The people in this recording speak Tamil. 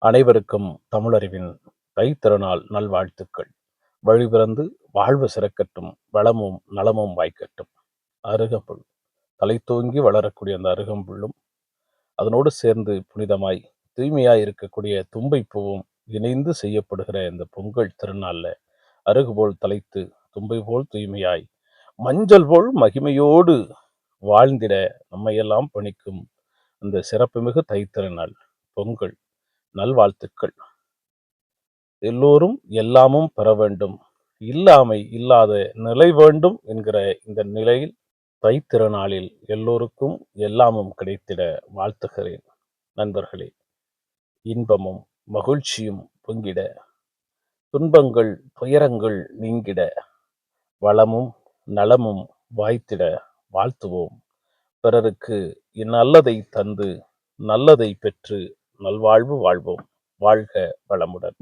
அனைவருக்கும் தமிழறிவின் தைத்திருநாள் நல்வாழ்த்துக்கள். வழிபிறந்து வாழ்வு சிறக்கட்டும், வளமும் நலமும் வாய்க்கட்டும். அருகம்புல் தலைத்தோங்கி வளரக்கூடிய அந்த அருகம்புல்லும், அதனோடு சேர்ந்து புனிதமாய் தூய்மையாய் இருக்கக்கூடிய தும்பை பூவும் இணைந்து செய்யப்படுகிற இந்த பொங்கல் திருநாள்ல அருகுபோல் தலைத்து தும்பை போல் தூய்மையாய் மஞ்சள் போல் மகிமையோடு வாழ்ந்திட நம்மையெல்லாம் பணிக்கும் அந்த சிறப்புமிகு தைத்திருநாள் பொங்கல் நல்வாழ்த்துக்கள். எல்லோரும் எல்லாமும் பெற வேண்டும், இல்லாமை இல்லாத நிலை வேண்டும் என்கிற இந்த நிலையில் தைத்திருநாளில் எல்லோருக்கும் எல்லாமும் கிடைத்திட வாழ்த்துகிறேன். நண்பர்களே, இன்பமும் மகிழ்ச்சியும் பொங்கிட, துன்பங்கள் துயரங்கள் நீங்கிட, வளமும் நலமும் வாய்த்திட வாழ்த்துவோம். பிறருக்கு நல்லதை தந்து நல்லதை பெற்று நல்வாழ்வு வாழ்வோம். வாழ்க வளமுடன்.